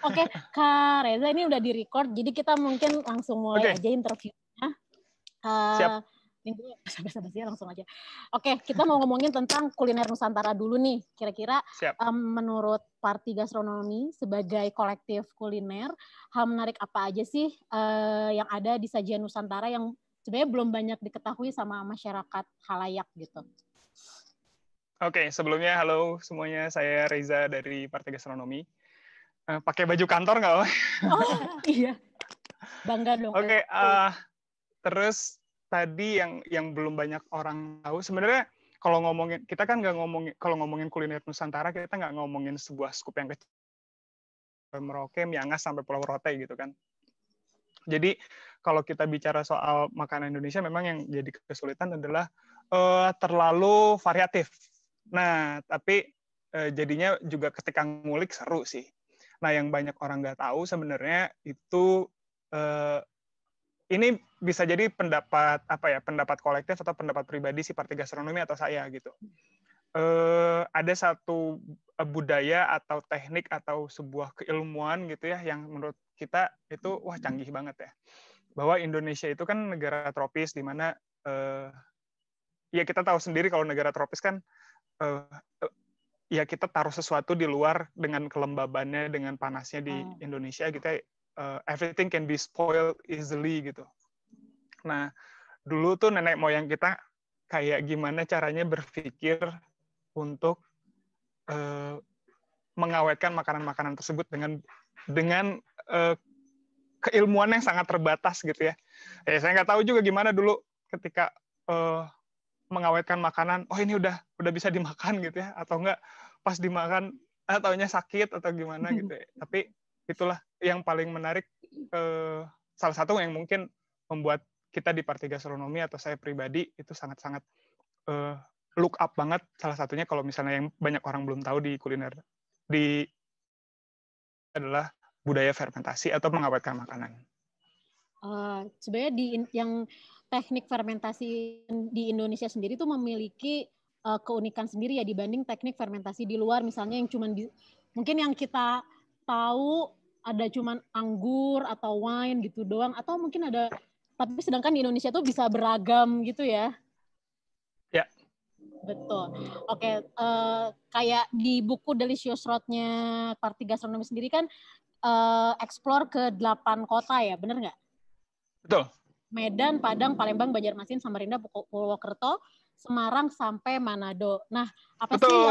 Oke, Kak Reza ini udah di-record, jadi kita mungkin langsung mulai aja interviewnya. Siap. Basa-basi langsung aja. Oke, kita mau ngomongin tentang kuliner Nusantara dulu nih. Kira-kira menurut Parti Gastronomi sebagai kolektif kuliner, hal menarik apa aja sih yang ada di sajian Nusantara yang sebenarnya belum banyak diketahui sama masyarakat khalayak gitu? Oke, sebelumnya halo semuanya, saya Reza dari Parti Gastronomi. Pakai baju kantor nggak? Oh iya, bangga dong. Oke, terus tadi yang belum banyak orang tahu, sebenarnya kalau ngomongin, kita kan nggak ngomongin, kalau ngomongin kuliner Nusantara, kita nggak ngomongin sebuah skup yang kecil, Merauke, Miangas, sampai Pulau Rote gitu kan. Jadi kalau kita bicara soal makanan Indonesia, memang yang jadi kesulitan adalah terlalu variatif. Nah, tapi jadinya juga ketika ngulik seru sih. Nah, yang banyak orang nggak tahu sebenarnya itu ini bisa jadi pendapat pendapat kolektif atau pendapat pribadi si Parti Gastronomi atau saya gitu. Ada satu budaya atau teknik atau sebuah keilmuan gitu ya yang menurut kita itu wah canggih banget ya. Bahwa Indonesia itu kan negara tropis di mana ya kita tahu sendiri kalau negara tropis kan ya kita taruh sesuatu di luar dengan kelembabannya, dengan panasnya di Indonesia kita everything can be spoiled easily gitu. Nah, dulu tuh nenek moyang kita kayak gimana caranya berpikir untuk mengawetkan makanan-makanan tersebut dengan keilmuan yang sangat terbatas gitu ya. Saya nggak tahu juga gimana dulu ketika mengawetkan makanan, oh ini udah bisa dimakan gitu ya, atau enggak pas dimakan taunya sakit atau gimana gitu ya. Tapi itulah yang paling menarik, salah satu yang mungkin membuat kita di Parti Gastronomi atau saya pribadi itu sangat-sangat look up banget, salah satunya kalau misalnya yang banyak orang belum tahu di kuliner adalah budaya fermentasi atau mengawetkan makanan. Sebenarnya yang teknik fermentasi di Indonesia sendiri tuh memiliki keunikan sendiri ya dibanding teknik fermentasi di luar, misalnya yang cuman mungkin yang kita tahu ada cuman anggur atau wine gitu doang, atau mungkin ada, tapi sedangkan di Indonesia tuh bisa beragam gitu ya. Ya. Betul. Oke, kayak di buku Delicious Road-nya Parti Gastronomi sendiri kan explore ke 8 kota ya, bener nggak? Betul. Medan, Padang, Palembang, Banjarmasin, Samarinda, Purwokerto, Semarang sampai Manado. Nah, apa Betul. sih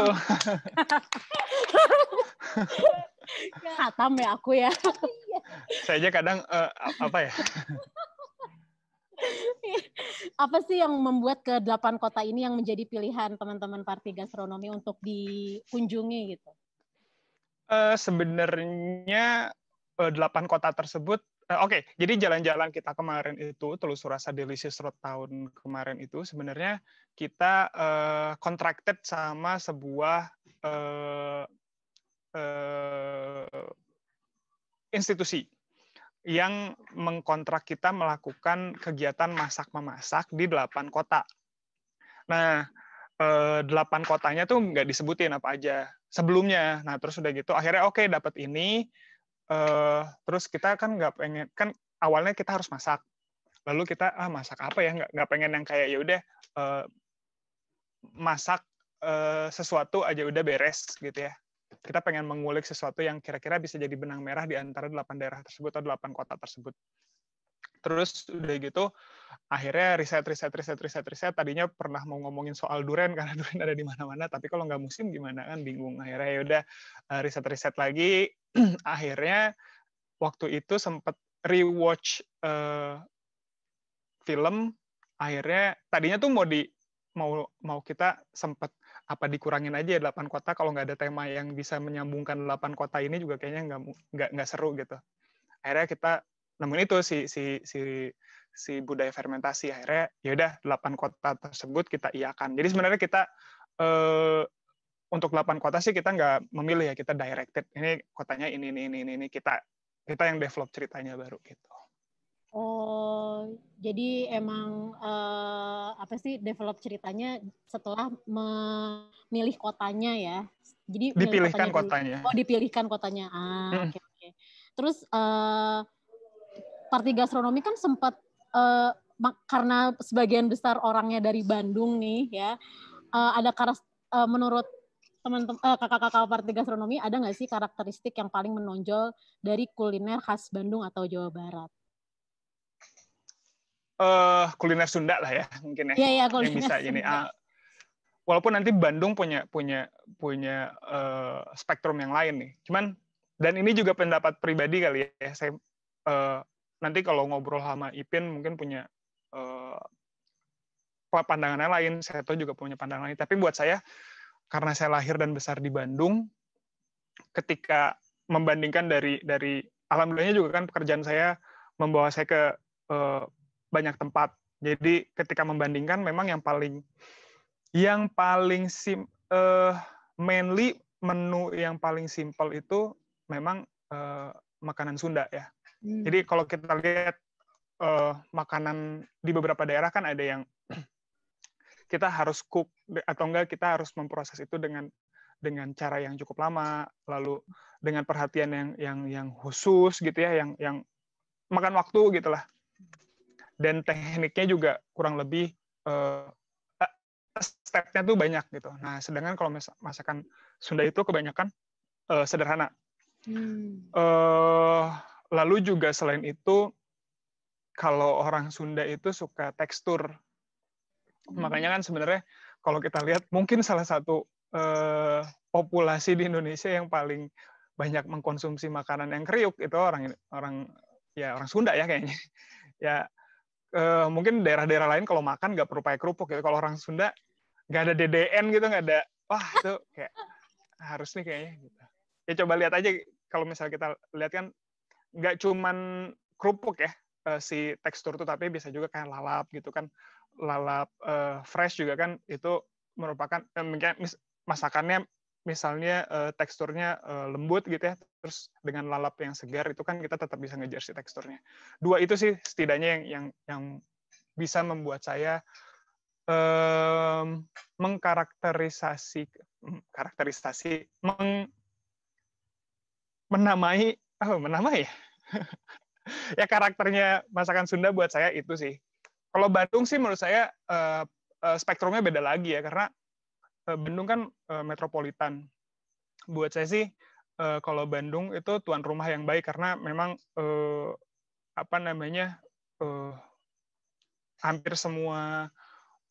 yang khatam ya aku ya? Saya aja kadang apa ya? Apa sih yang membuat ke 8 kota ini yang menjadi pilihan teman-teman Parti Gastronomi untuk dikunjungi gitu? Sebenarnya 8 kota tersebut, oke, jadi jalan-jalan kita kemarin itu, Telusur Rasa Delicious Road tahun kemarin itu, sebenarnya kita contracted sama sebuah institusi yang mengkontrak kita melakukan kegiatan masak-memasak di 8 kota. Nah, 8 kotanya tuh nggak disebutin apa aja sebelumnya. Nah, terus udah gitu, akhirnya oke, dapat ini. Terus kita kan nggak pengen, kan awalnya kita harus masak. Lalu kita, masak apa ya? Nggak pengen yang kayak, ya udah, masak sesuatu aja udah beres gitu ya. Kita pengen mengulik sesuatu yang kira-kira bisa jadi benang merah di antara 8 daerah tersebut atau 8 kota tersebut. Terus udah gitu, akhirnya riset. Tadinya pernah mau ngomongin soal durian karena durian ada di mana-mana, tapi kalau nggak musim gimana kan, bingung. Akhirnya ya udah riset lagi. Akhirnya waktu itu sempat rewatch film. Akhirnya tadinya tuh mau kita sempat apa dikurangin aja 8 kota, kalau nggak ada tema yang bisa menyambungkan 8 kota ini juga kayaknya nggak seru gitu. Akhirnya kita nemuin itu si budaya fermentasi. Akhirnya ya udah 8 kota tersebut kita iakan. Jadi sebenarnya kita untuk 8 kota sih kita nggak memilih ya, kita directed. Ini kotanya ini kita yang develop ceritanya baru gitu. Oh, jadi emang apa sih develop ceritanya setelah memilih kotanya ya? Jadi dipilihkan kotanya. Oh, dipilihkan kotanya. Oke. Terus Parti Gastronomi kan sempat karena sebagian besar orangnya dari Bandung nih ya, ada menurut teman-teman kakak-kakak Parti Gastronomi ada nggak sih karakteristik yang paling menonjol dari kuliner khas Bandung atau Jawa Barat? Kuliner Sunda lah ya mungkin ya, Iya, yang bisa ini. Walaupun nanti Bandung punya spektrum yang lain nih. Cuman dan ini juga pendapat pribadi kali ya. Saya nanti kalau ngobrol sama Ipin mungkin punya pandangannya lain. Saya tahu juga punya pandangan lain. Tapi buat saya karena saya lahir dan besar di Bandung, ketika membandingkan dari alhamdulillahnya juga kan pekerjaan saya membawa saya ke banyak tempat. Jadi ketika membandingkan memang yang paling mainly menu yang paling simpel itu memang makanan Sunda ya. Jadi kalau kita lihat makanan di beberapa daerah kan ada yang kita harus cook atau enggak kita harus memproses itu dengan cara yang cukup lama, lalu dengan perhatian yang khusus gitu ya, yang makan waktu gitulah. Dan tekniknya juga kurang lebih step-nya tuh banyak gitu. Nah, sedangkan kalau masakan Sunda itu kebanyakan sederhana. Lalu juga selain itu, kalau orang Sunda itu suka tekstur. Makanya kan sebenarnya kalau kita lihat mungkin salah satu populasi di Indonesia yang paling banyak mengkonsumsi makanan yang kriuk itu orang Sunda ya kayaknya. Ya mungkin daerah-daerah lain kalau makan nggak perlu pakai kerupuk gitu. Kalau orang Sunda nggak ada DDN gitu, nggak ada, wah itu kayak harus nih kayaknya gitu. Ya coba lihat aja kalau misalnya kita lihat kan nggak cuman kerupuk ya si tekstur tuh, tapi bisa juga kayak lalap gitu kan, lalap fresh juga kan itu merupakan masakannya misalnya teksturnya lembut gitu ya, terus dengan lalap yang segar itu kan kita tetap bisa ngejar si teksturnya. Dua itu sih setidaknya yang bisa membuat saya menamai ya karakternya masakan Sunda buat saya itu sih. Kalau Bandung sih menurut saya spektrumnya beda lagi ya, karena Bandung kan metropolitan. Buat saya sih kalau Bandung itu tuan rumah yang baik karena memang hampir semua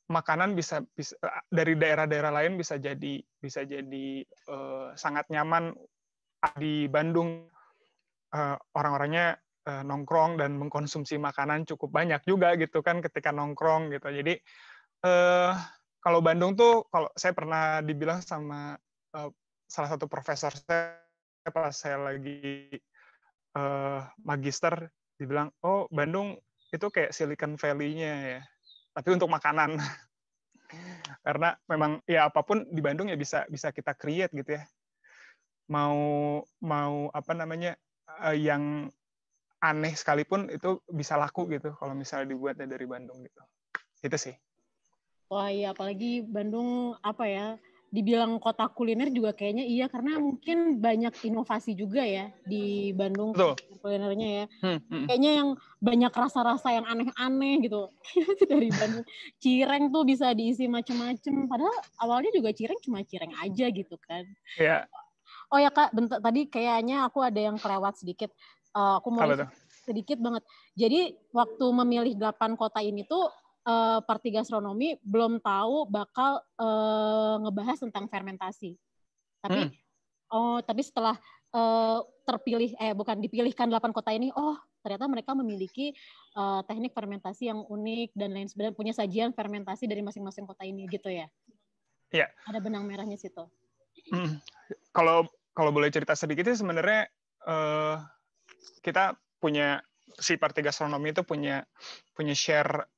makanan bisa dari daerah-daerah lain bisa jadi sangat nyaman di Bandung. Orang-orangnya nongkrong dan mengkonsumsi makanan cukup banyak juga gitu kan ketika nongkrong gitu. Jadi kalau Bandung tuh, kalau saya pernah dibilang sama salah satu profesor saya pas saya lagi magister, dibilang, oh Bandung itu kayak Silicon Valley-nya ya, tapi untuk makanan. Karena memang ya apapun di Bandung ya bisa kita create gitu ya. Mau yang aneh sekalipun itu bisa laku gitu kalau misalnya dibuatnya dari Bandung gitu. Itu sih. Wah iya, apalagi Bandung dibilang kota kuliner juga kayaknya iya, karena mungkin banyak inovasi juga ya di Bandung. Betul. Kulinernya ya. Kayaknya yang banyak rasa-rasa yang aneh-aneh gitu dari Bandung. Cireng tuh bisa diisi macam-macam, padahal awalnya juga cireng cuma cireng aja gitu kan. Iya. Oh ya Kak, bentar, tadi kayaknya aku ada yang kelewat sedikit. Aku mau sedikit banget. Jadi waktu memilih 8 kota ini tuh Parti Gastronomi belum tahu bakal ngebahas tentang fermentasi. Tapi setelah dipilihkan 8 kota ini, ternyata mereka memiliki teknik fermentasi yang unik dan lain sebagainya, punya sajian fermentasi dari masing-masing kota ini gitu ya. Iya. Ada benang merahnya situ. Kalau boleh cerita sedikit sih sebenarnya kita punya si Parti Gastronomi itu punya share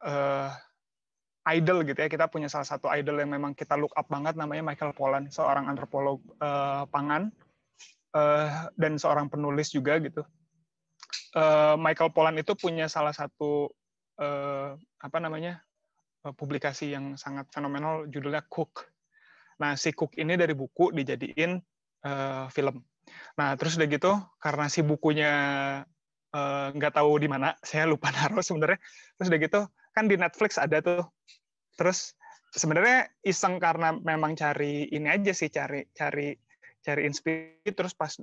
idol gitu ya. Kita punya salah satu idol yang memang kita look up banget, namanya Michael Pollan, seorang antropolog pangan dan seorang penulis juga gitu. Michael Pollan itu punya salah satu publikasi yang sangat fenomenal, judulnya Cook. Nah, si Cook ini dari buku dijadiin film. Nah, terus udah gitu, karena si bukunya nggak tahu di mana, saya lupa naruh sebenarnya. Terus udah gitu, kan di Netflix ada tuh. Terus sebenarnya iseng karena memang cari ini aja sih, cari inspirasi. Terus pas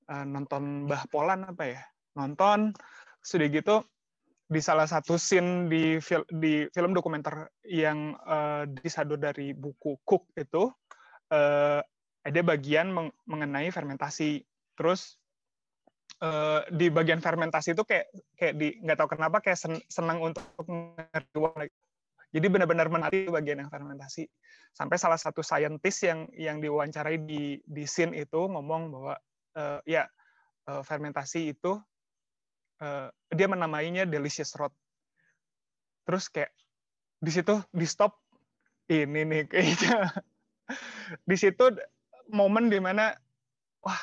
nonton Mbah Polan apa ya? Nonton, sudah gitu di salah satu scene di film dokumenter yang disadur dari buku Cook itu, ada bagian mengenai fermentasi. Terus di bagian fermentasi itu kayak di nggak tahu kenapa kayak senang untuk ngerti. Jadi benar-benar menarik bagian yang fermentasi. Sampai salah satu saintis yang diwawancarai di scene itu ngomong bahwa fermentasi itu dia menamainya delicious rot. Terus kayak di situ di stop, ini nih kayaknya di situ momen dimana wah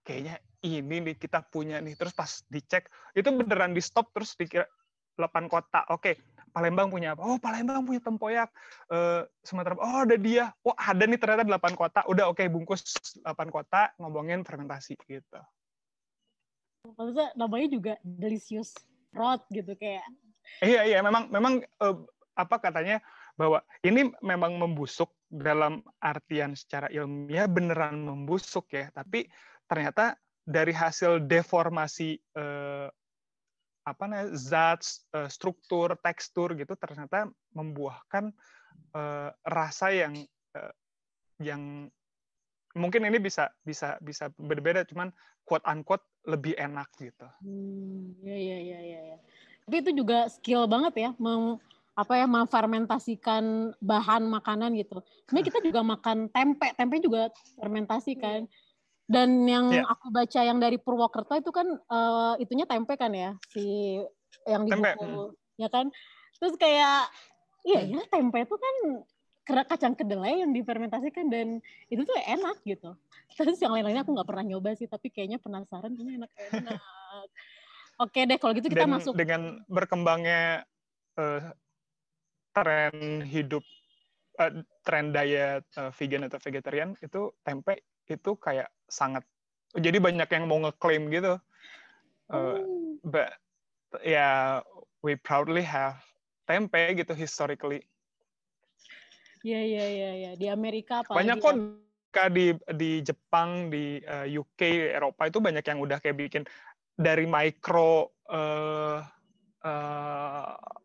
kayaknya ini nih kita punya nih. Terus pas dicek itu beneran di stop, terus dikira 8 kota. Oke, Palembang punya apa? Oh, Palembang punya tempoyak. Sumatera, oh ada dia. Oh, ada nih ternyata 8 kota. Udah oke, bungkus 8 kota ngomongin fermentasi gitu. Maksudnya namanya juga delicious rot gitu kayak. Iya, memang apa katanya bahwa ini memang membusuk dalam artian secara ilmiah beneran membusuk ya, tapi ternyata dari hasil deformasi zat, struktur, tekstur gitu ternyata membuahkan rasa yang mungkin ini bisa berbeda, cuman quote unquote lebih enak gitu. Ya. Tapi itu juga skill banget ya, memfermentasikan bahan makanan gitu. Sebenarnya kita juga makan tempe juga fermentasi kan. Dan yang aku baca yang dari Purwokerto itu kan itunya tempe kan ya, si yang di tempe. buku ya kan. Terus kayak iya tempe itu kan kacang kedelai yang difermentasikan dan itu tuh enak gitu. Terus yang lain-lainnya aku nggak pernah nyoba sih, tapi kayaknya penasaran, kayaknya enak-enak. Oke deh, kalau gitu kita masuk. Dengan berkembangnya tren hidup, tren diet vegan atau vegetarian, itu tempe itu kayak sangat, jadi banyak yang mau ngeklaim gitu. But we proudly have tempe gitu historically. Iya. Di Amerika apalagi banyak kok di Jepang, di UK, Eropa itu banyak yang udah kayak bikin dari mikro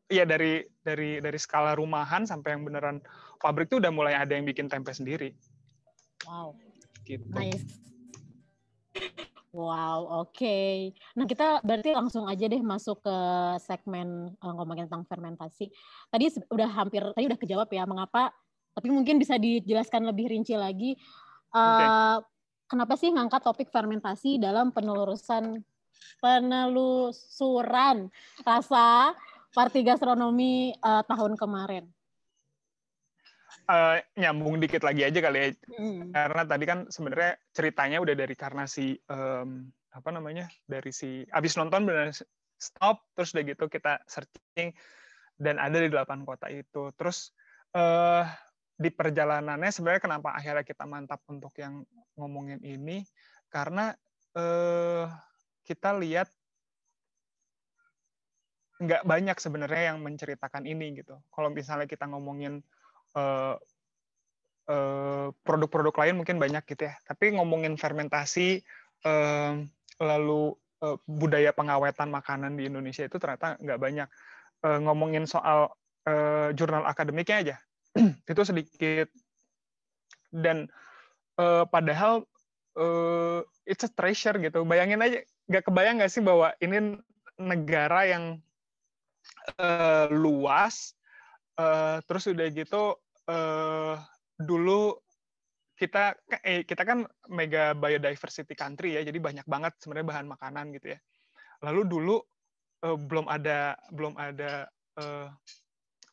dari skala rumahan sampai yang beneran pabrik tuh udah mulai ada yang bikin tempe sendiri. Wow. Gitu. Nice. Wow, oke. Nah, kita berarti langsung aja deh masuk ke segmen ngomongin tentang fermentasi. Tadi udah kejawab ya mengapa, tapi mungkin bisa dijelaskan lebih rinci lagi. Kenapa sih ngangkat topik fermentasi dalam penelusuran rasa Parti Gastronomi tahun kemarin? Nyambung dikit lagi aja kali ya, karena tadi kan sebenarnya ceritanya udah dari karena si dari si abis nonton benar stop, terus udah gitu kita searching dan ada di 8 kota itu. Terus di perjalanannya sebenarnya kenapa akhirnya kita mantap untuk yang ngomongin ini, karena kita lihat nggak banyak sebenarnya yang menceritakan ini gitu. Kalau misalnya kita ngomongin produk-produk lain mungkin banyak gitu ya, tapi ngomongin fermentasi lalu budaya pengawetan makanan di Indonesia itu ternyata nggak banyak. Ngomongin soal jurnal akademiknya aja itu sedikit, dan padahal it's a treasure gitu. Bayangin aja, nggak kebayang nggak sih bahwa ini negara yang luas, terus udah gitu dulu kita kan mega biodiversity country ya, jadi banyak banget sebenarnya bahan makanan gitu ya. Lalu dulu belum ada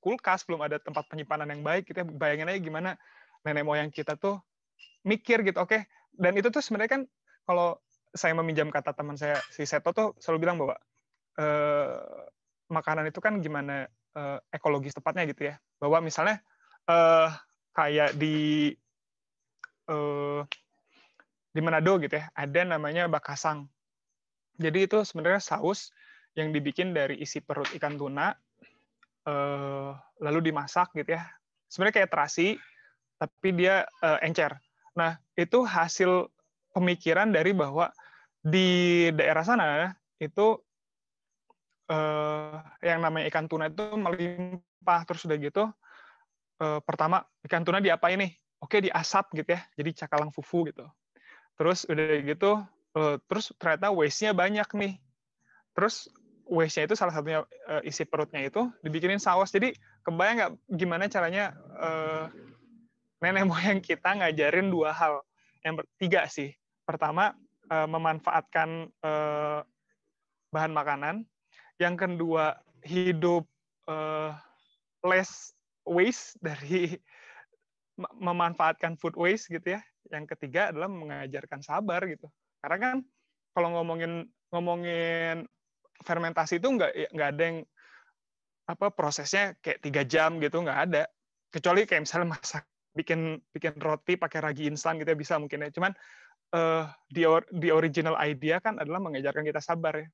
kulkas, belum ada tempat penyimpanan yang baik. Kita bayangin aja gimana nenek moyang kita tuh mikir gitu, oke. Dan itu tuh sebenarnya kan kalau saya meminjam kata teman saya si Seto tuh selalu bilang bahwa makanan itu kan gimana ekologis tepatnya gitu ya, bahwa misalnya kayak di di Manado gitu ya, ada namanya bakasang. Jadi itu sebenarnya saus yang dibikin dari isi perut ikan tuna, lalu dimasak gitu ya. Sebenarnya kayak terasi, tapi dia encer. Nah, itu hasil pemikiran dari bahwa di daerah sana itu yang namanya ikan tuna itu melimpah. Terus udah gitu, pertama ikan tuna diapain nih? Oke, diasap gitu ya, jadi cakalang fufu gitu. Terus udah gitu, terus ternyata waste-nya banyak nih. Terus waste-nya itu salah satunya isi perutnya itu dibikinin saus. Jadi kebayang nggak gimana caranya nenek moyang kita ngajarin dua hal. Tiga sih. Pertama, memanfaatkan bahan makanan. Yang kedua, hidup less waste dari memanfaatkan food waste gitu ya. Yang ketiga adalah mengajarkan sabar gitu. Karena kan kalau ngomongin fermentasi itu nggak ada yang prosesnya kayak 3 jam gitu, nggak ada. Kecuali kayak misalnya bikin roti pakai ragi instan gitu ya, bisa mungkin ya. Cuman the original idea kan adalah mengajarkan kita sabar ya.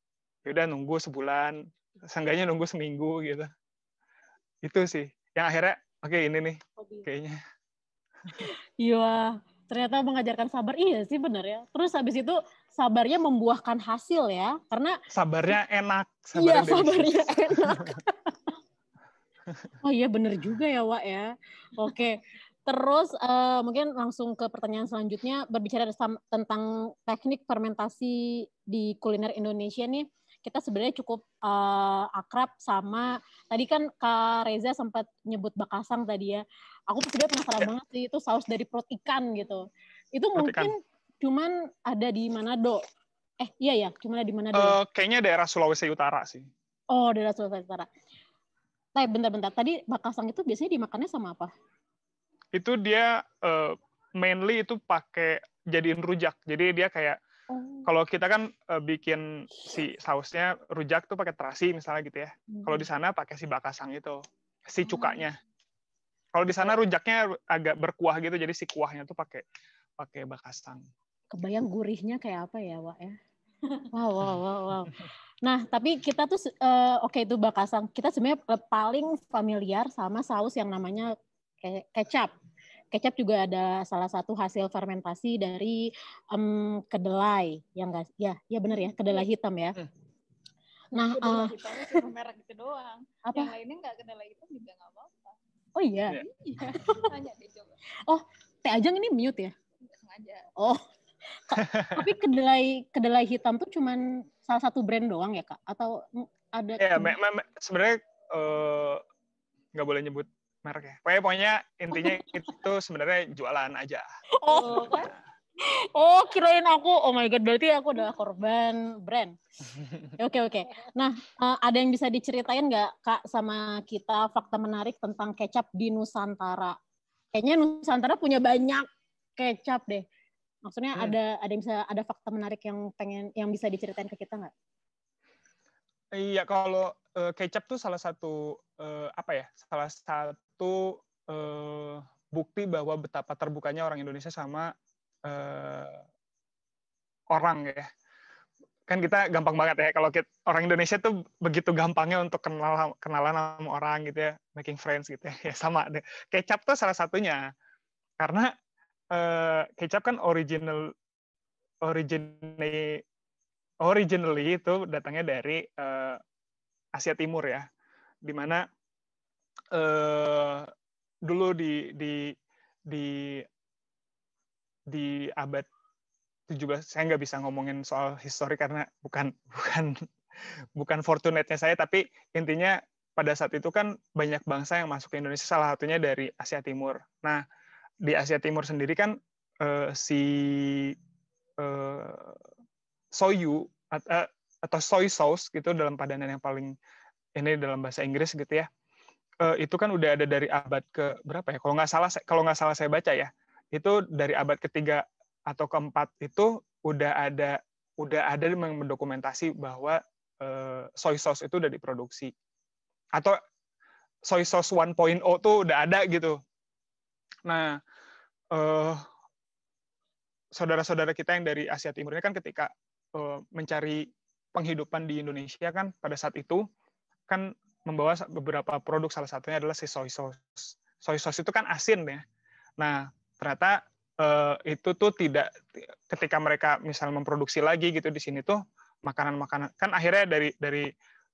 Yaudah nunggu sebulan, seenggaknya nunggu seminggu gitu. Itu sih yang akhirnya oke, ini nih kayaknya. Iya, ternyata mengajarkan sabar. Iya sih benar ya. Terus habis itu sabarnya membuahkan hasil ya. Karena sabarnya enak, iya, sabarnya enak. Oh iya benar juga ya, Wak ya. Oke. Terus mungkin langsung ke pertanyaan selanjutnya, berbicara tentang teknik fermentasi di kuliner Indonesia nih. Kita sebenarnya cukup akrab sama, tadi kan Kak Reza sempat nyebut bakasang tadi ya. Aku sebenarnya penasaran banget sih, itu saus dari perut ikan gitu. Itu mungkin cuman ada di Manado. Iya ya, cuma ada di Manado. Kayaknya daerah Sulawesi Utara sih. Oh, daerah Sulawesi Utara. Bentar-bentar. Tadi bakasang itu biasanya dimakannya sama apa? Itu dia mainly itu pakai jadiin rujak. Jadi dia kayak kalau kita kan bikin si sausnya rujak tuh pakai terasi misalnya gitu ya. Kalau di sana pakai si bakasang itu, si cukanya. Kalau di sana rujaknya agak berkuah gitu, jadi si kuahnya tuh pakai bakasang. Kebayang gurihnya kayak apa ya, Wak ya? Wow. Nah, tapi kita tuh oke, itu bakasang. Kita sebenarnya paling familiar sama saus yang namanya kecap. Kecap juga ada salah satu hasil fermentasi dari kedelai, yang enggak? Ya benar ya, kedelai hitam ya. Nah, kedelai hitam cuma merek itu doang. Apa? Yang lainnya enggak kedelai hitam juga enggak apa-apa. Oh iya. Iya. Tanya deh coba. Oh, Teh Ajeng ini mute ya? Enggak sengaja. Oh. Tapi kedelai hitam tuh cuman salah satu brand doang ya, Kak? Atau ada? Ya, sebenarnya nggak boleh nyebut merek ya. Pokoknya intinya itu sebenarnya jualan aja. Oh, kan? Oh, kirain aku. Oh my God, berarti aku adalah korban brand. Oke. Nah, ada yang bisa diceritain nggak, Kak, sama kita fakta menarik tentang kecap di Nusantara? Kayaknya Nusantara punya banyak kecap deh. Maksudnya ada fakta menarik yang bisa diceritain ke kita nggak? Iya, kalau kecap tuh salah satu salah satu bukti bahwa betapa terbukanya orang Indonesia sama orang ya. Kan kita gampang banget ya kalau orang Indonesia tuh begitu gampangnya untuk kenalan sama orang gitu ya, making friends gitu ya. Ya sama deh. Kecap tuh salah satunya. Karena kecap kan originally itu datangnya dari Asia Timur ya, dimana dulu di abad 17, saya nggak bisa ngomongin soal histori karena bukan fortunate-nya saya, tapi intinya pada saat itu kan banyak bangsa yang masuk ke Indonesia, salah satunya dari Asia Timur. Nah, di Asia Timur sendiri kan soyu atau soy sauce gitu dalam padanan yang paling ini dalam bahasa Inggris gitu ya, itu kan udah ada dari abad ke berapa ya, kalau nggak salah saya baca ya, itu dari abad ketiga atau keempat itu udah ada yang mendokumentasi bahwa soy sauce itu udah diproduksi, atau soy sauce 1.0 tuh udah ada gitu. Nah, saudara-saudara kita yang dari Asia Timur ini kan ketika mencari penghidupan di Indonesia kan pada saat itu kan membawa beberapa produk, salah satunya adalah si soy sauce. Soy sauce itu kan asin ya. Nah, ternyata itu tuh tidak, ketika mereka misal memproduksi lagi gitu di sini tuh makanan-makanan kan akhirnya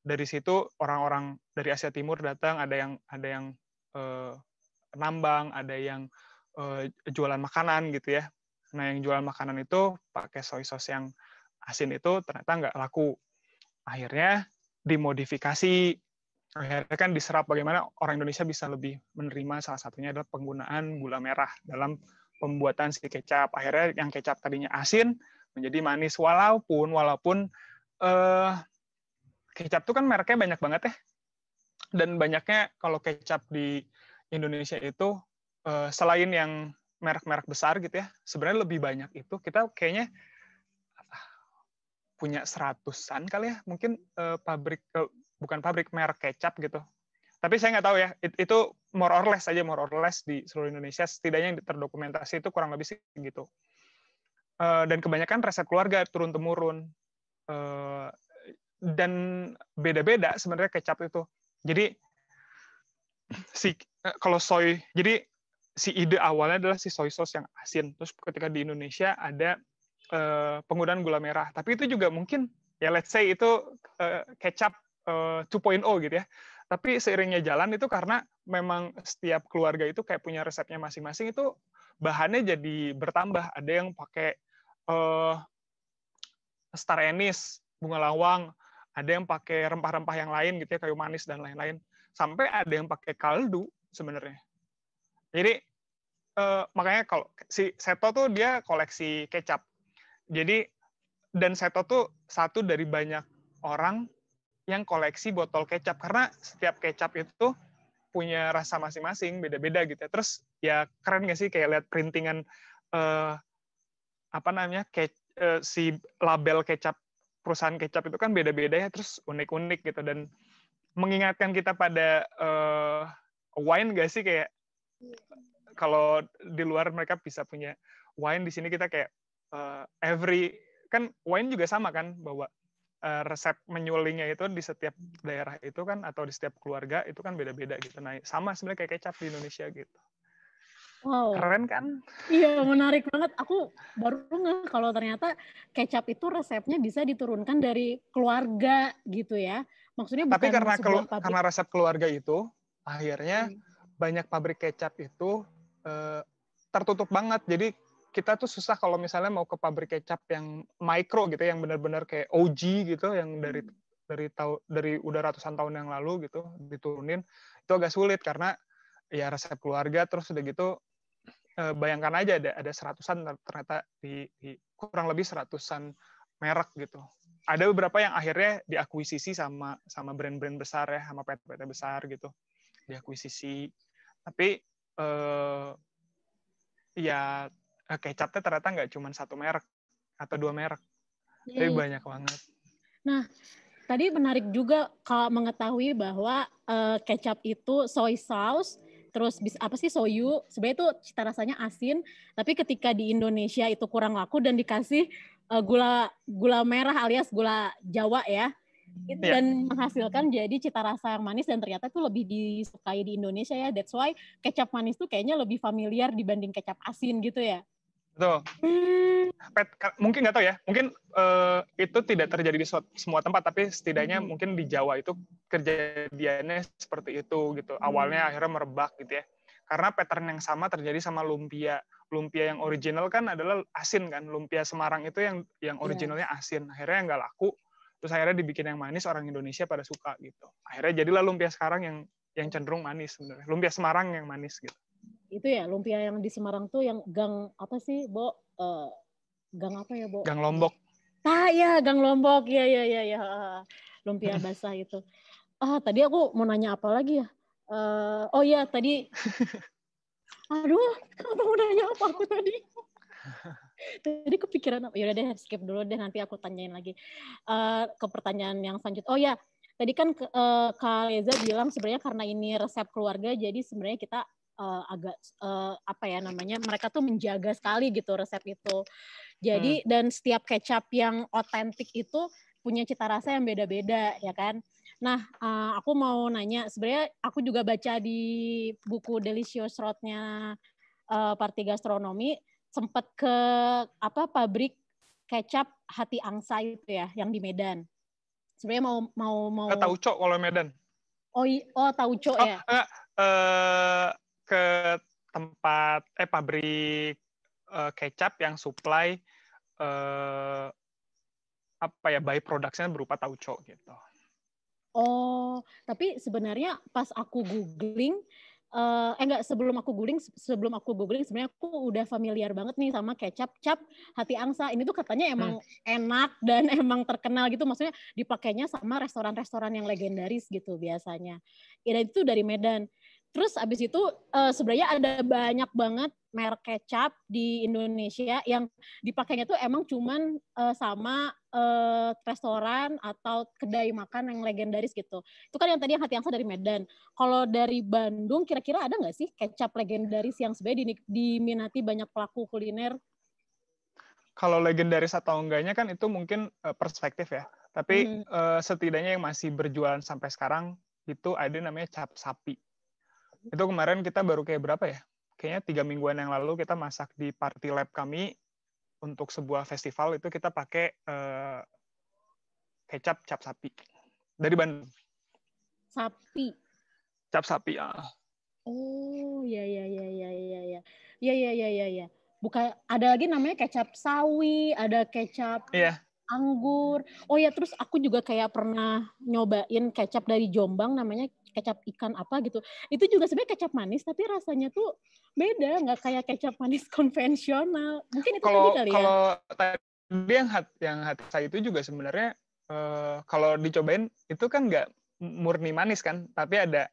dari situ orang-orang dari Asia Timur datang, ada yang nambang, ada yang jualan makanan gitu ya. Nah, yang jualan makanan itu pakai soy sauce yang asin itu ternyata nggak laku. Akhirnya dimodifikasi. Akhirnya kan diserap bagaimana orang Indonesia bisa lebih menerima, salah satunya adalah penggunaan gula merah dalam pembuatan si kecap. Akhirnya yang kecap tadinya asin menjadi manis, walaupun kecap itu kan mereknya banyak banget ya. Dan banyaknya kalau kecap di Indonesia itu selain yang merek-merek besar gitu ya, sebenarnya lebih banyak itu kita kayaknya punya 100-an kali ya, mungkin bukan pabrik merek kecap gitu. Tapi saya nggak tahu ya, itu more or less di seluruh Indonesia, setidaknya yang terdokumentasi itu kurang lebih segitu. Dan kebanyakan resep keluarga turun-temurun. Dan beda-beda sebenarnya kecap itu. Jadi kalau soy, jadi si ide awalnya adalah si soy sauce yang asin. Terus ketika di Indonesia ada penggunaan gula merah. Tapi itu juga mungkin ya let's say itu kecap 2.0 gitu ya. Tapi seiringnya jalan itu karena memang setiap keluarga itu kayak punya resepnya masing-masing, itu bahannya jadi bertambah. Ada yang pakai star anise, bunga lawang, ada yang pakai rempah-rempah yang lain gitu ya, kayu manis dan lain-lain. Sampai ada yang pakai kaldu sebenarnya. Jadi makanya kalau si Seto tuh dia koleksi kecap. Jadi dan Seto tuh satu dari banyak orang yang koleksi botol kecap, karena setiap kecap itu punya rasa masing-masing, beda-beda gitu ya. Terus ya keren nggak sih kayak lihat printingan si label kecap, perusahaan kecap itu kan beda-beda ya, terus unik-unik gitu, dan mengingatkan kita pada wine nggak sih, kayak kalau di luar mereka bisa punya wine, di sini kita kayak kan wine juga sama kan, bahwa resep menyulingnya itu di setiap daerah itu kan, atau di setiap keluarga itu kan beda-beda gitu. Nah, sama sebenarnya kayak kecap di Indonesia gitu. Wow. Keren kan? Iya, menarik banget. Aku baru ngeh kalau ternyata kecap itu resepnya bisa diturunkan dari keluarga gitu ya. Maksudnya Tapi bukan sebuah pabrik. karena resep keluarga itu, akhirnya banyak pabrik kecap itu tertutup banget. Jadi kita tuh susah kalau misalnya mau ke pabrik kecap yang mikro gitu, yang benar-benar kayak OG gitu, yang dari udah ratusan tahun yang lalu gitu diturunin, itu agak sulit karena ya resep keluarga. Terus udah gitu bayangkan aja ada 100-an ternyata di kurang lebih 100-an merek gitu. Ada beberapa yang akhirnya diakuisisi sama brand-brand besar ya, sama PT-PT besar gitu, diakuisisi. Tapi ya kecapnya ternyata nggak cuma satu merek atau dua merek, tapi banyak banget. Nah, tadi menarik juga kalau mengetahui bahwa kecap itu soy sauce, terus apa sih soyu, sebenarnya itu cita rasanya asin, tapi ketika di Indonesia itu kurang laku dan dikasih gula merah alias gula Jawa ya, dan menghasilkan jadi cita rasa yang manis, dan ternyata itu lebih disukai di Indonesia ya. That's why kecap manis tuh kayaknya lebih familiar dibanding kecap asin gitu ya. Betul. Mungkin nggak tahu ya, mungkin itu tidak terjadi di semua tempat, tapi setidaknya mungkin di Jawa itu kejadiannya seperti itu gitu. Awalnya akhirnya merebak gitu ya. Karena pattern yang sama terjadi sama lumpia. Lumpia yang original kan adalah asin kan. Lumpia Semarang itu yang originalnya asin. Akhirnya nggak laku. Terus akhirnya dibikin yang manis, orang Indonesia pada suka gitu. Akhirnya jadilah lumpia sekarang yang cenderung manis sebenarnya. Lumpia Semarang yang manis gitu. Itu ya, lumpia yang di Semarang tuh yang gang apa sih, Bo? Gang apa ya, Bo? Gang Lombok. Ya, Gang Lombok. Ya. Lumpia basah itu. Tadi aku mau nanya apa lagi ya? Oh ya, tadi. Aduh, aku mau nanya apa aku tadi? Tadi kepikiran apa? Yaudah deh, skip dulu deh, nanti aku tanyain lagi. Ke pertanyaan yang selanjutnya. Oh ya, tadi kan Kak Leza bilang sebenarnya karena ini resep keluarga, jadi sebenarnya kita agak apa ya namanya, mereka tuh menjaga sekali gitu resep itu. Jadi dan setiap kecap yang otentik itu punya cita rasa yang beda-beda ya kan. Nah, aku mau nanya, sebenarnya aku juga baca di buku Delicious Road-nya Parti Gastronomi, sempat ke pabrik kecap Hati Angsa itu ya, yang di Medan. Sebenarnya mau Tauco kalau Medan. Tauco Oh, ya. enggak, ke tempat pabrik kecap yang supply by production berupa tauco gitu. Oh, tapi sebenarnya pas aku googling, sebelum aku googling sebenarnya aku udah familiar banget nih sama kecap Hati Angsa. Ini tuh katanya emang enak dan emang terkenal gitu, maksudnya dipakainya sama restoran-restoran yang legendaris gitu biasanya. Ya, itu dari Medan. Terus abis itu sebenarnya ada banyak banget merek kecap di Indonesia yang dipakainya tuh emang cuman sama restoran atau kedai makan yang legendaris gitu. Itu kan yang tadi yang Hati Angsa dari Medan. Kalau dari Bandung kira-kira ada nggak sih kecap legendaris yang sebenarnya diminati banyak pelaku kuliner? Kalau legendaris atau enggaknya kan itu mungkin perspektif ya. Tapi setidaknya yang masih berjualan sampai sekarang itu ada namanya cap sapi. Itu kemarin kita baru kayak berapa ya? Kayaknya 3 mingguan yang lalu kita masak di party lab kami untuk sebuah festival, itu kita pakai kecap cap sapi dari Bandung. Sapi. Cap sapi ya. Oh, ya. Bukan, ada lagi namanya kecap sawi, ada kecap anggur. Oh ya, terus aku juga kayak pernah nyobain kecap dari Jombang, namanya kecap ikan apa gitu. Itu juga sebenarnya kecap manis, tapi rasanya tuh beda, nggak kayak kecap manis konvensional. Mungkin itu tadi kali ya? Kalau tadi yang hati saya itu juga sebenarnya kalau dicobain itu kan nggak murni manis kan, tapi ada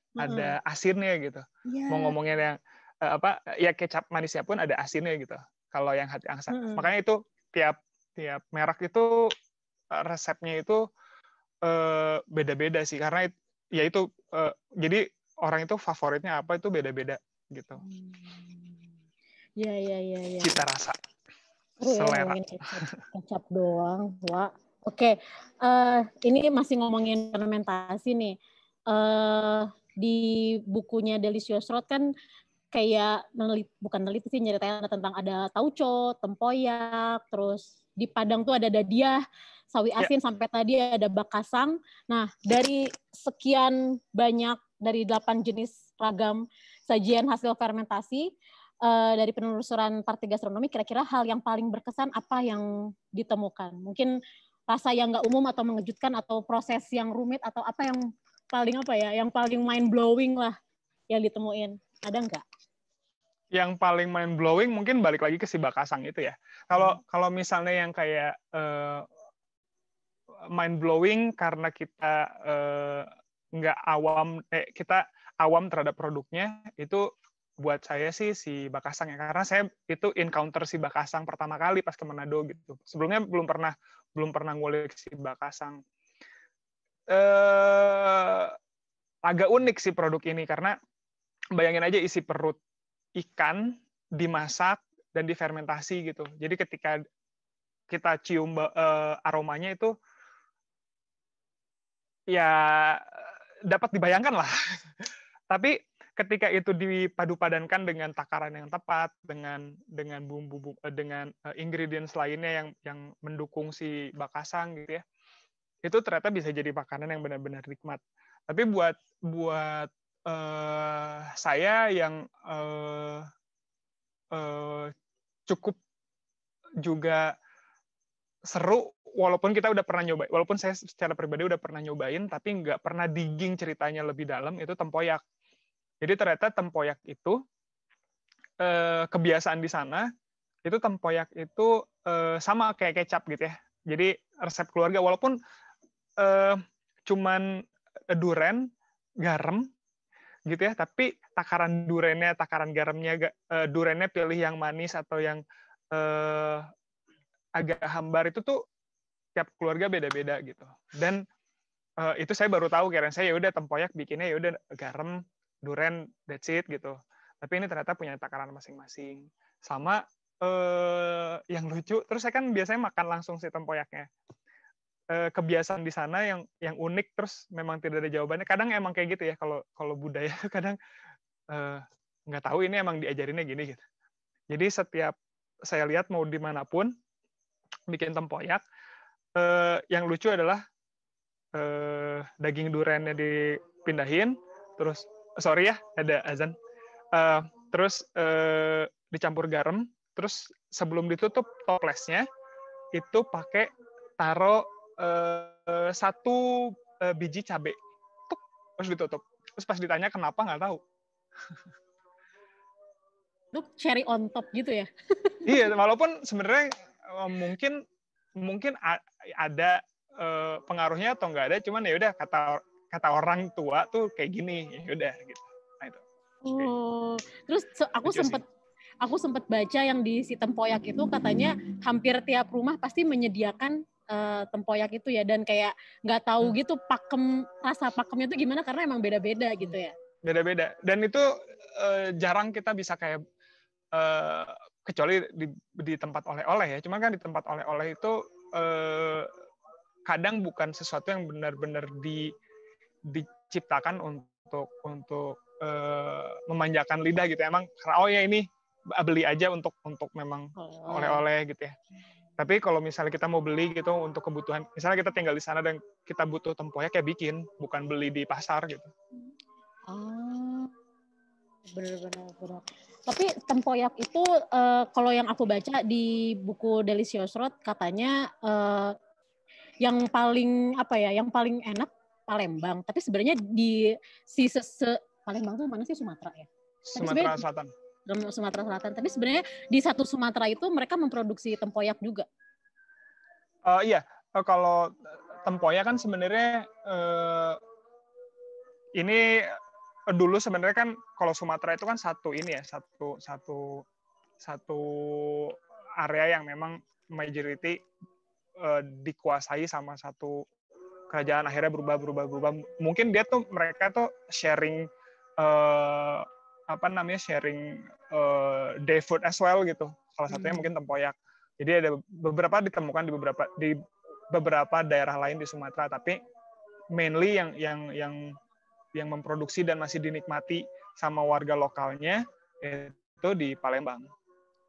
asinnya gitu. Yeah. Mau ngomongin yang kecap manisnya pun ada asinnya gitu. Kalau yang Hati Angsa, makanya itu tiap merek itu resepnya itu beda-beda sih, karena ya itu jadi orang itu favoritnya apa itu beda-beda gitu. Ya. Cita rasa. Selera. Kecap doang, Wak. Oke, ini masih ngomongin fermentasi nih. Di bukunya Delicious Road kan kayak bukan neliti sih, nyeritain tentang ada tauco, tempoyak, terus di Padang tuh ada dadiah, sawi asin, sampai tadi ada bakasang. Nah, dari sekian banyak, dari 8 jenis ragam sajian hasil fermentasi, dari penelusuran Parti Gastronomi, kira-kira hal yang paling berkesan apa yang ditemukan? Mungkin rasa yang nggak umum atau mengejutkan, atau proses yang rumit, atau apa yang paling mind blowing lah yang ditemuin. Ada nggak? Yang paling mind blowing mungkin balik lagi ke si bakasang itu ya. Kalau misalnya yang kayak mind blowing karena kita nggak awam, kita awam terhadap produknya, itu buat saya sih si bakasang ya, karena saya itu encounter si bakasang pertama kali pas ke Manado gitu. Sebelumnya belum pernah ngulik si bakasang. Agak unik sih produk ini, karena bayangin aja isi perut ikan dimasak dan difermentasi gitu. Jadi ketika kita cium aromanya itu ya dapat dibayangkan lah. Tapi ketika itu dipadu-padankan dengan takaran yang tepat, dengan bumbu, dengan ingredients lainnya yang mendukung si bakasang gitu ya, itu ternyata bisa jadi makanan yang benar-benar nikmat. Tapi buat saya yang cukup juga seru, walaupun saya secara pribadi udah pernah nyobain, tapi nggak pernah digging ceritanya lebih dalam, itu tempoyak. Jadi ternyata tempoyak itu kebiasaan di sana, itu tempoyak itu sama kayak kecap gitu ya. Jadi resep keluarga, walaupun cuman duren, garam gitu ya, tapi takaran durennya, takaran garamnya, durennya pilih yang manis atau yang agak hambar, itu tuh tiap keluarga beda-beda gitu. Dan itu saya baru tahu, kira saya ya udah tempoyak bikinnya ya udah garam, duren, that's it gitu. Tapi ini ternyata punya takaran masing-masing. Sama yang lucu, terus saya kan biasanya makan langsung si tempoyaknya. Kebiasaan di sana yang unik, terus memang tidak ada jawabannya. Kadang emang kayak gitu ya, kalau budaya kadang nggak tahu ini emang diajarinnya gini gitu. Jadi setiap saya lihat mau dimanapun bikin tempoyak, yang lucu adalah daging duriannya dipindahin, terus sorry ya ada azan, terus dicampur garam, terus sebelum ditutup toplesnya itu pakai taruh satu biji cabai, terus ditutup. Terus pas ditanya kenapa nggak tahu. Itu cherry on top gitu ya? Iya, walaupun sebenarnya mungkin ada pengaruhnya atau nggak ada, cuman ya udah kata orang tua tuh kayak gini, ya udah gitu. Nah itu. Oh, terus aku sempat baca yang di si tempoyak itu katanya hampir tiap rumah pasti menyediakan tempoyak itu ya, dan kayak nggak tahu gitu rasa pakemnya itu gimana karena emang beda-beda gitu ya. Beda-beda, dan itu jarang kita bisa kayak kecuali di tempat oleh-oleh ya. Cuma kan di tempat oleh-oleh itu kadang bukan sesuatu yang benar-benar diciptakan untuk memanjakan lidah gitu. Emang oh ya ini beli aja untuk memang oleh-oleh gitu ya. Tapi kalau misalnya kita mau beli gitu untuk kebutuhan, misalnya kita tinggal di sana dan kita butuh tempoyak ya bikin, bukan beli di pasar gitu. Oh, benar. Tapi tempoyak itu kalau yang aku baca di buku Delicious Road katanya yang paling enak Palembang. Tapi sebenarnya di Palembang tuh mana sih, Sumatera ya? Sumatera Selatan. Sumatera Selatan. Tapi sebenarnya di satu Sumatera itu mereka memproduksi tempoyak juga. Iya, kalau tempoyak kan sebenarnya ini dulu sebenarnya kan kalau Sumatera itu kan satu area yang memang majority dikuasai sama satu kerajaan, akhirnya berubah. Mungkin mereka tuh sharing sharing day food as well gitu. Salah satunya mungkin tempoyak. Jadi ada beberapa ditemukan di beberapa daerah lain di Sumatera, tapi mainly yang memproduksi dan masih dinikmati sama warga lokalnya itu di Palembang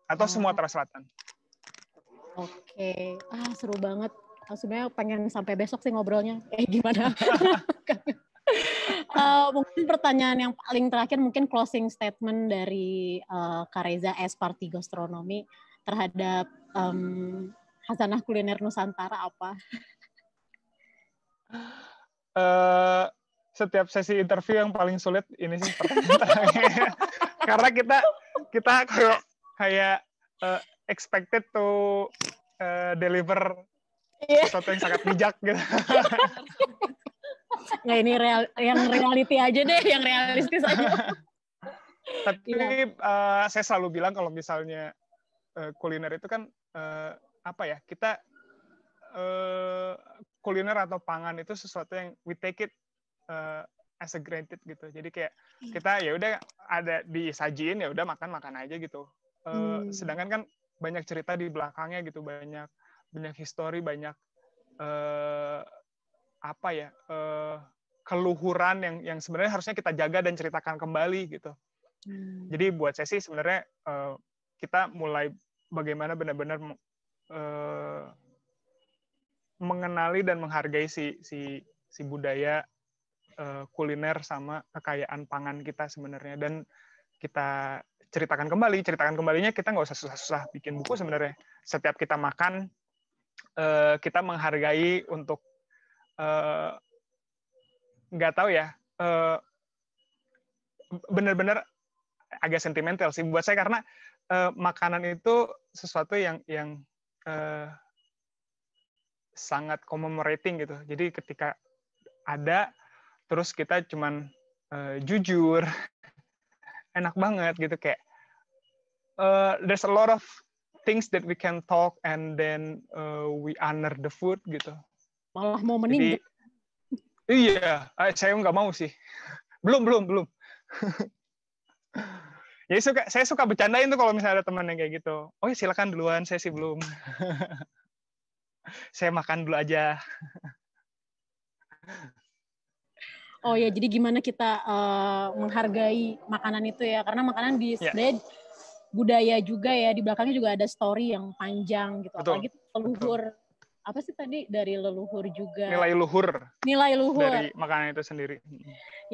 atau Sumatera Selatan. Oke, seru banget. Sebenarnya pengen sampai besok sih ngobrolnya. Gimana? Mungkin pertanyaan yang paling terakhir, mungkin closing statement dari Kak Reza as Party Gastronomi terhadap Khazanah Kuliner Nusantara apa? Setiap sesi interview yang paling sulit ini sih pertanyaan terakhir. Karena kita kayak expected to deliver sesuatu yang sangat bijak gitu. Nggak, ini yang reality aja deh, yang realistis aja. Tapi saya selalu bilang kalau misalnya kuliner itu kan kita kuliner atau pangan itu sesuatu yang we take it as a granted gitu. Jadi kayak kita ya udah ada disajiin ya udah makan aja gitu. Sedangkan kan banyak cerita di belakangnya gitu, banyak histori, banyak keluhuran yang sebenarnya harusnya kita jaga dan ceritakan kembali gitu. Jadi buat saya sih sebenarnya kita mulai bagaimana benar-benar mengenali dan menghargai si budaya kuliner sama kekayaan pangan kita sebenarnya, dan kita ceritakan kembalinya. Kita nggak usah susah-susah bikin buku sebenarnya. Setiap kita makan kita menghargai untuk nggak tahu ya, benar-benar agak sentimental sih buat saya, karena makanan itu sesuatu yang sangat commemorating gitu. Jadi ketika ada terus kita cuman jujur, enak banget gitu, kayak there's a lot of things that we can talk and then we honor the food gitu. Malah mau meninggal. Iya, saya nggak mau sih. Belum. Jadi saya suka bercandain tuh kalau misalnya ada teman yang kayak gitu. Oh ya silakan duluan, saya sih belum. Saya makan dulu aja. Oh ya, jadi gimana kita menghargai makanan itu ya? Karena makanan Ya, sebenarnya budaya juga ya, di belakangnya juga ada story yang panjang gitu. betul. Apalagi leluhur, apa sih tadi dari leluhur juga. Nilai luhur Nilai luhur. dari makanan itu sendiri.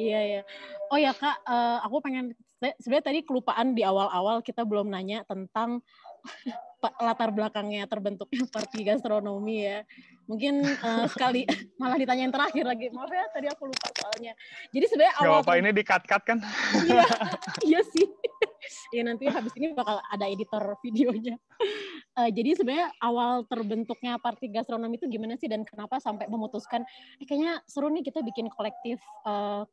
Iya ya. Oh ya Kak, aku pengen sebenarnya tadi kelupaan di awal-awal kita belum nanya tentang latar belakangnya terbentuknya Parti Gastronomi ya. Mungkin sekali malah ditanyain terakhir lagi. Maaf ya, tadi aku lupa soalnya. Jadi sebenarnya Nggak awal apa-apa, ini di-cut-cut kan? Iya, iya sih. Ya nanti habis ini bakal ada editor videonya. Jadi sebenarnya awal terbentuknya Parti Gastronomi itu gimana sih dan kenapa sampai memutuskan kayaknya seru nih kita bikin kolektif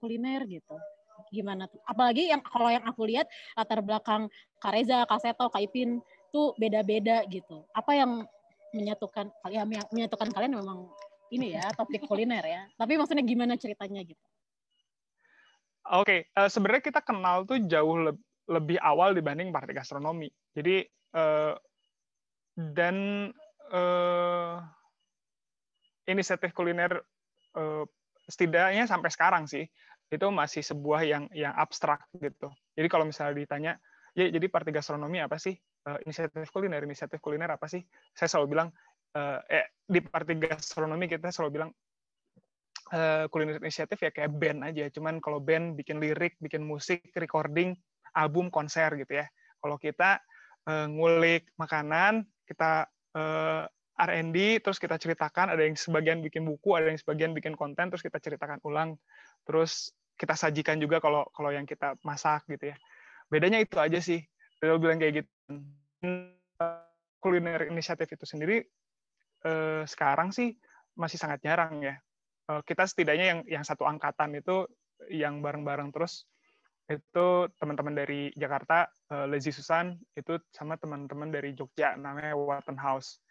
kuliner gitu. Gimana tuh? Apalagi yang kalau yang aku lihat latar belakang Kak Reza, Kak Seto, Kak Ipin tuh beda-beda gitu. Apa yang menyatukan kalian memang ini ya topik kuliner ya. Tapi maksudnya gimana ceritanya gitu? Oke, sebenarnya kita kenal tuh jauh lebih awal dibanding Parti Gastronomi. Jadi dan inisiatif kuliner setidaknya sampai sekarang sih itu masih sebuah yang abstrak gitu. Jadi kalau misalnya ditanya, ya jadi Parti Gastronomi apa sih? Inisiatif kuliner apa sih? Saya selalu bilang di Parti Gastronomi kita selalu bilang kuliner inisiatif ya kayak band aja. Cuman kalau band bikin lirik, bikin musik, recording, album, konser gitu ya. Kalau kita ngulik makanan, kita R&D, terus kita ceritakan, ada yang sebagian bikin buku, ada yang sebagian bikin konten, terus kita ceritakan ulang, terus kita sajikan juga kalau yang kita masak gitu ya. Bedanya itu aja sih. Beliau bilang kayak gitu. Kuliner inisiatif itu sendiri sekarang sih masih sangat jarang ya. Kita setidaknya yang satu angkatan itu yang bareng-bareng terus itu teman-teman dari Jakarta, Lazy Susan, itu sama teman-teman dari Jogja namanya Wharton House.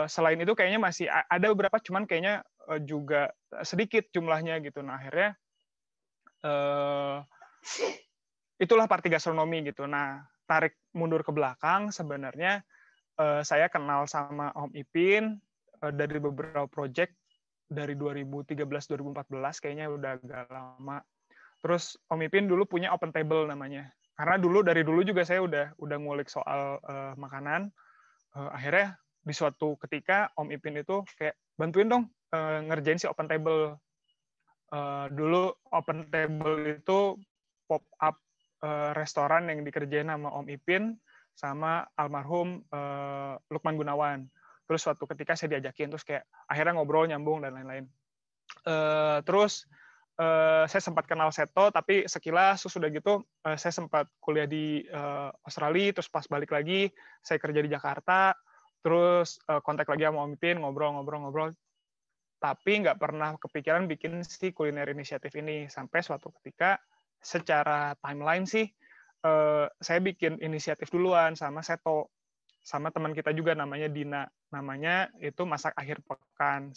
Selain itu kayaknya masih ada beberapa, cuman kayaknya juga sedikit jumlahnya gitu. Nah akhirnya itulah Parti Gastronomi gitu. Nah tarik mundur ke belakang sebenarnya saya kenal sama Om Ipin dari beberapa project dari 2013-2014 kayaknya udah agak lama. Terus Om Ipin dulu punya Open Table namanya. Karena dari dulu juga saya udah ngulik soal makanan. Akhirnya di suatu ketika Om Ipin itu kayak bantuin dong ngerjain si Open Table. Dulu Open Table itu pop up restoran yang dikerjain sama Om Ipin sama almarhum Lukman Gunawan. Terus suatu ketika saya diajakin, terus kayak akhirnya ngobrol, nyambung, dan lain-lain. Terus saya sempat kenal Seto, tapi sekilas sudah gitu saya sempat kuliah di Australia, terus pas balik lagi saya kerja di Jakarta, terus kontak lagi sama Om Ipin, ngobrol, tapi nggak pernah kepikiran bikin si kuliner inisiatif ini, sampai suatu ketika secara timeline sih saya bikin inisiatif duluan sama Seto, sama teman kita juga namanya Dina, namanya itu Masak Akhir Pekan.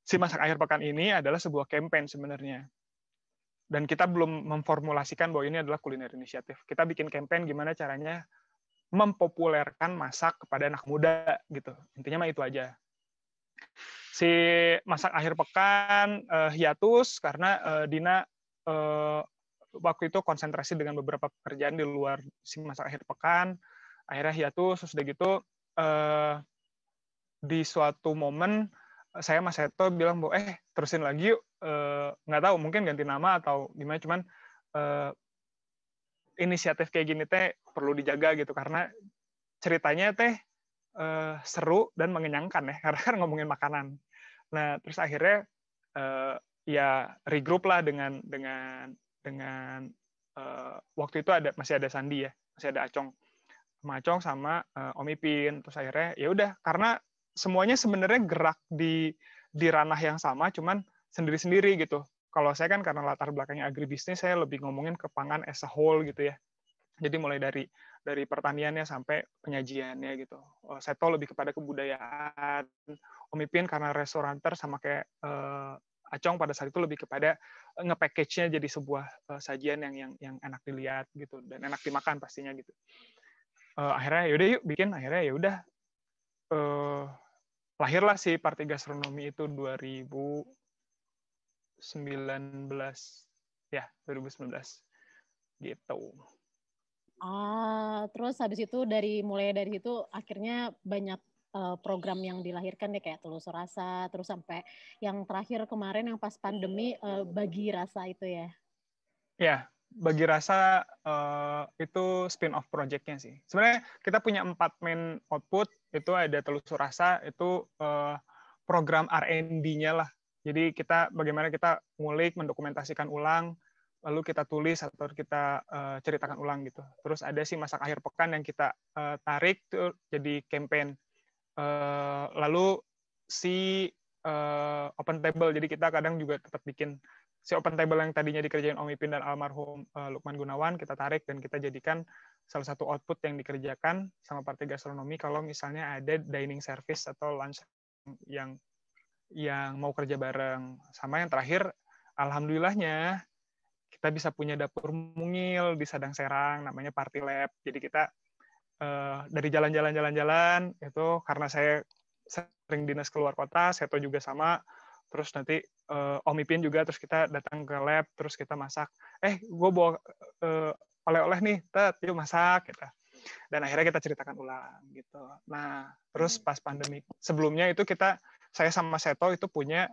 Si Masak Akhir Pekan ini adalah sebuah campaign sebenarnya. Dan kita belum memformulasikan bahwa ini adalah kuliner inisiatif. Kita bikin campaign gimana caranya mempopulerkan masak kepada anak muda gitu. Intinya mah itu aja. Si Masak Akhir Pekan hiatus karena Dina waktu itu konsentrasi dengan beberapa pekerjaan di luar si Masak Akhir Pekan. Akhirnya hiatus, terus udah gitu di suatu momen saya Mas Seto bilang bahwa terusin lagi yuk, nggak tahu mungkin ganti nama atau gimana, cuman inisiatif kayak gini teh perlu dijaga gitu karena ceritanya teh seru dan mengenyangkan ya karena kan ngomongin makanan. Nah terus akhirnya ya regroup lah dengan waktu itu masih ada Sandi ya, masih ada Acong sama Om Ipin. Terus akhirnya ya udah karena semuanya sebenarnya gerak di ranah yang sama, cuman sendiri-sendiri gitu. Kalau saya kan karena latar belakangnya agribisnis, saya lebih ngomongin ke pangan as a whole gitu ya. Jadi mulai dari pertaniannya sampai penyajiannya gitu. Seto lebih kepada kebudayaan. Om Ipin karena restoranter sama kayak Acong pada saat itu lebih kepada nge-package-nya jadi sebuah sajian yang enak dilihat gitu dan enak dimakan pastinya gitu. Akhirnya yaudah yuk bikin, akhirnya ya udah lahirlah si Party Gastronomi itu 2019 ya 2019 gitu. Terus habis itu mulai dari situ akhirnya banyak program yang dilahirkan deh kayak Telusur Rasa, terus sampai yang terakhir kemarin yang pas pandemi Bagi Rasa itu ya. Ya, Bagi Rasa itu spin-off project-nya sih. Sebenarnya kita punya 4 main output, itu ada Telusur Rasa, itu program R&D-nya lah. Jadi bagaimana kita ngulik, mendokumentasikan ulang, lalu kita tulis atau kita ceritakan ulang gitu. Terus ada sih Masak Akhir Pekan yang kita tarik tuh jadi campaign. Lalu si Open Table, jadi kita kadang juga tetap bikin si Open Table yang tadinya dikerjain Om Ipin dan almarhum Lukman Gunawan, kita tarik dan kita jadikan salah satu output yang dikerjakan sama Party Gastronomi kalau misalnya ada dining service atau lunch yang mau kerja bareng. Sama yang terakhir, alhamdulillahnya kita bisa punya dapur mungil di Sadang Serang, namanya Party Lab. Jadi kita dari jalan-jalan itu karena saya sering dinas keluar kota, Seto juga sama, terus nanti Om Ipin juga, terus kita datang ke lab, terus kita masak, gue bawa oleh-oleh nih, yuk masak, gitu. Dan akhirnya kita ceritakan ulang, gitu. Nah, terus pas pandemi, sebelumnya itu saya sama Seto itu punya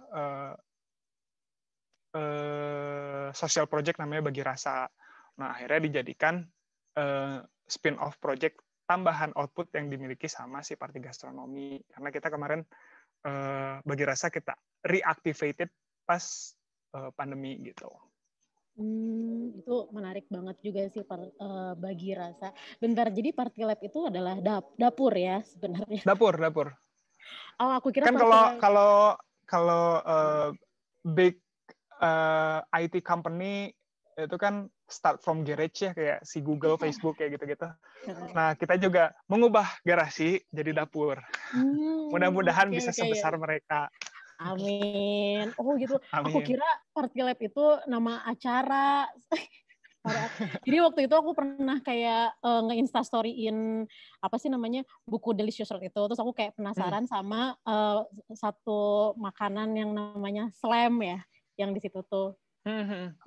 social project namanya Bagi Rasa. Nah, akhirnya dijadikan spin-off project tambahan output yang dimiliki sama si Party Gastronomi. Karena kita kemarin Bagi Rasa kita reactivated pas pandemi gitu. Itu menarik banget juga sih Bagi Rasa. Bentar, jadi Party Lab itu adalah dapur ya sebenarnya. Dapur. Oh, aku kira kan kalau big IT company itu kan start from garage ya, kayak si Google, Facebook kayak gitu-gitu. Nah, kita juga mengubah garasi jadi dapur. Mudah-mudahan bisa sebesar mereka. Amin. Oh gitu. Amin. Aku kira Party Lab itu nama acara. Jadi waktu itu aku pernah kayak nge-instastoryin apa sih namanya buku Delicious Road itu. Terus aku kayak penasaran sama satu makanan yang namanya slam ya, yang di situ tuh.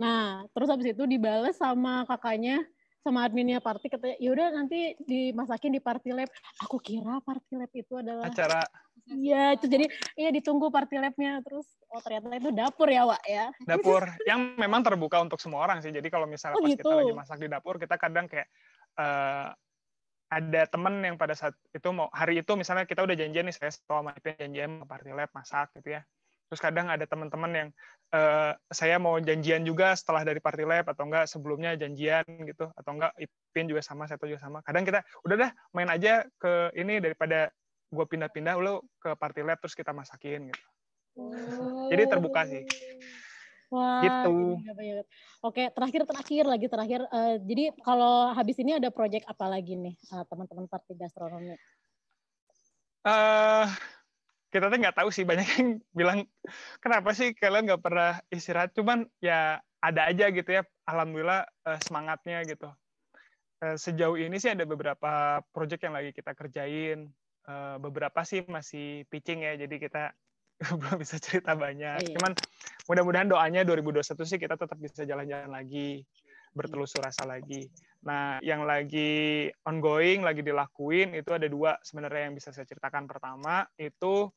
Nah, terus habis itu dibales sama kakaknya, sama adminnya Party, katanya yaudah nanti dimasakin di Party Lab. Aku kira Party Lab itu adalah acara. Iya, itu jadi ditunggu Party Lab-nya. Terus ternyata itu dapur ya, Wak ya. Dapur yang memang terbuka untuk semua orang sih. Jadi kalau misalnya pas kita lagi masak di dapur, kita kadang kayak ada temen yang pada saat itu hari itu misalnya kita udah janjian nih, saya sama Ipin janjian ke Party Lab masak gitu ya. Terus kadang ada teman-teman yang saya mau janjian juga setelah dari Party Lab atau enggak sebelumnya janjian gitu, atau enggak Ipin juga sama, Seto juga sama. Kadang kita udah dah main aja ke ini daripada gue pindah-pindah lo ke Party Lab terus kita masakin gitu. Jadi terbuka sih. Wah, gitu. Oke, terakhir. Jadi kalau habis ini ada project apa lagi nih teman-teman Party Gastronomi? Kita tuh nggak tahu sih, banyak yang bilang kenapa sih kalian nggak pernah istirahat, cuman ya ada aja gitu ya, alhamdulillah semangatnya gitu. Sejauh ini sih ada beberapa project yang lagi kita kerjain, beberapa sih masih pitching ya, jadi kita belum bisa cerita banyak. Cuman mudah-mudahan doanya 2021 sih kita tetap bisa jalan-jalan lagi, bertelusur rasa lagi. Nah, yang lagi ongoing, lagi dilakuin itu ada 2 sebenarnya yang bisa saya ceritakan. Pertama itu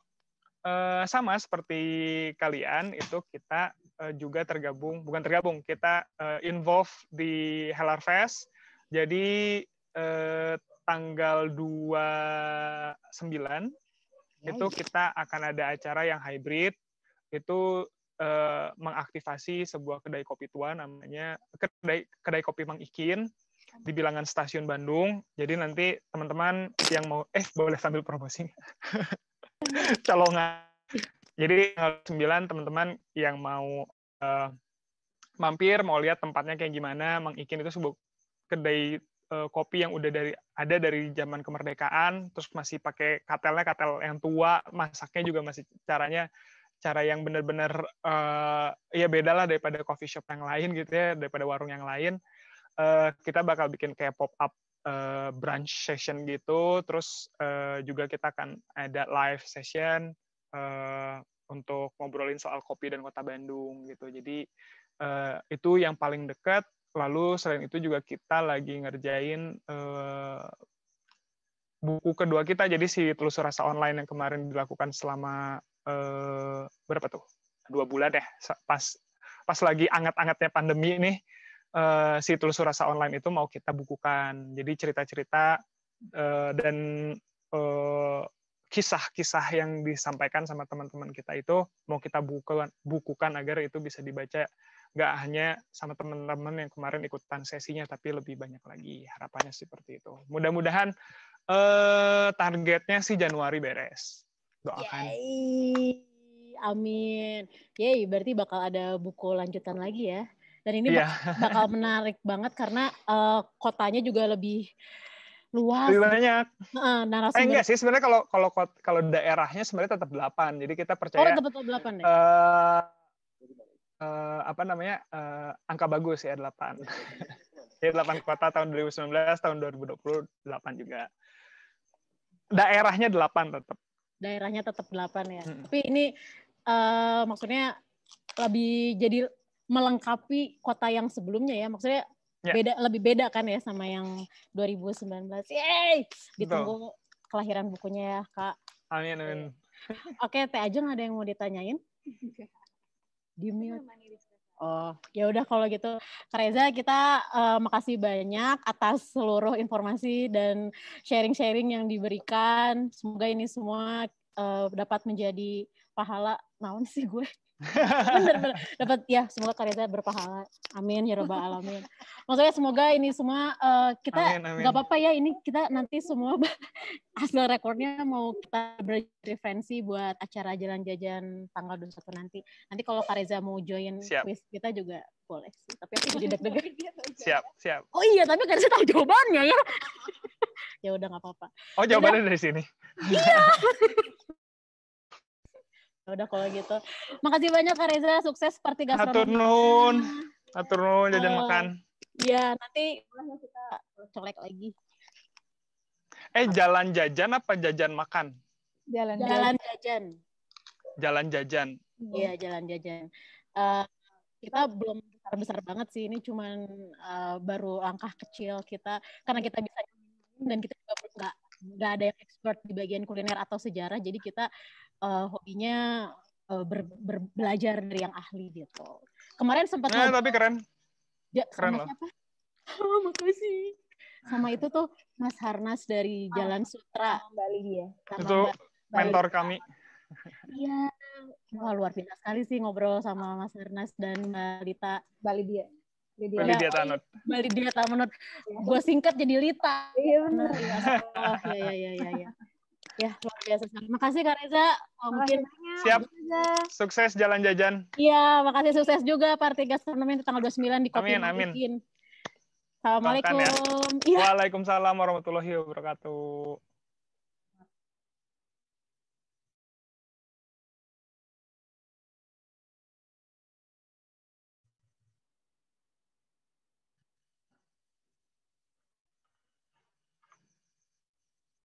sama seperti kalian, itu kita juga kita involve di Hellarfest. Jadi tanggal 29 itu kita akan ada acara yang hybrid, itu mengaktifasi sebuah kedai kopi tua, namanya kedai kopi Mang Ikin di bilangan Stasiun Bandung. Jadi nanti teman-teman yang mau boleh sambil promosi colongan. Jadi tanggal 9 teman-teman yang mau mampir, mau lihat tempatnya kayak gimana, Mang Ikin itu sebuah kedai kopi yang udah ada dari zaman kemerdekaan, terus masih pakai katel yang tua, masaknya juga masih cara yang benar-benar ya beda lah daripada coffee shop yang lain gitu ya, daripada warung yang lain. Kita bakal bikin kayak pop-up brunch session gitu, terus juga kita akan ada live session untuk ngobrolin soal kopi dan kota Bandung gitu. Jadi itu yang paling dekat. Lalu selain itu juga kita lagi ngerjain buku kedua kita, jadi si Telusur Rasa Online yang kemarin dilakukan selama berapa tuh? 2 bulan deh, pas lagi anget-angetnya pandemi nih, si Telusur Rasa Online itu mau kita bukukan. Jadi cerita-cerita dan kisah-kisah yang disampaikan sama teman-teman kita itu mau kita bukukan agar itu bisa dibaca nggak hanya sama teman-teman yang kemarin ikutan sesinya, tapi lebih banyak lagi. Harapannya seperti itu. Mudah-mudahan targetnya sih Januari beres. Doakan. Yeay. Amin. Yeay, berarti bakal ada buku lanjutan lagi ya. Dan ini bakal menarik banget karena kotanya juga lebih luas. Lebih banyak. Narasumber. Enggak sih, sebenarnya kalau daerahnya sebenarnya tetap 8. Jadi kita percaya tetap 8 deh. Angka bagus ya 8. Jadi 8 kota tahun 2019, tahun 2020 8 juga. Daerahnya 8 tetap. Daerahnya tetap 8 ya. Tapi ini maksudnya lebih jadi melengkapi kota yang sebelumnya ya. Maksudnya lebih beda kan ya sama yang 2019. Yeay! Ditunggu kelahiran bukunya ya, Kak. Amin. Oke, Teh Ajeng ada yang mau ditanyain? Di mute. Oh, ya udah kalau gitu, Kak Reza, kita makasih banyak atas seluruh informasi dan sharing-sharing yang diberikan. Semoga ini semua dapat menjadi pahala. Naon sih gue? Bener. Dapat ya, semoga Kak Reza berpahala. Amin ya rabbal alamin. Maksudnya semoga ini semua kita nggak apa-apa ya, ini kita nanti semua hasil rekornya mau kita bereferensi buat acara Jalan Jajan tanggal 21 nanti. Nanti kalau Kak Reza mau join quiz kita juga boleh sih. Tapi aku jadi deg-degan. Siap. Oh iya, tapi Kak Reza tahu jawabannya ya. Ya udah nggak apa-apa. Oh, jawabannya dari sini. Iya. Udah kalau gitu. Makasih banyak Kak Reza, sukses Parti Gastronomi. Atur nuhun jajan makan. Iya, nanti kita colek lagi. Jalan jajan apa jajan makan? Jalan jajan. Jalan jajan. Iya, jalan jajan. Kita belum besar banget sih, ini cuman baru langkah kecil kita, karena kita bisa dan kita juga nggak ada yang expert di bagian kuliner atau sejarah, jadi kita hobinya belajar dari yang ahli gitu. Kemarin sempat tapi keren. Keren loh. Siapa? Oh, makasih. Sama itu tuh Mas Harnas dari Jalan Sutra. Bali dia. Itu mentor kami. Iya. Wah, luar biasa sekali sih ngobrol sama Mas Harnas dan Mbak Lita. Bali dia. Bali dia Tanut. Gue singkat jadi Lita. Iya benar. Oh, iya. Ya, luar biasa sekali. Makasih Kak Reza. Mungkin siap. Sukses jalan jajan. Iya, makasih, sukses juga Parti Gastronomi tanggal 29 di Kopi Amin. Assalamualaikum. Ya. Waalaikumsalam warahmatullahi wabarakatuh.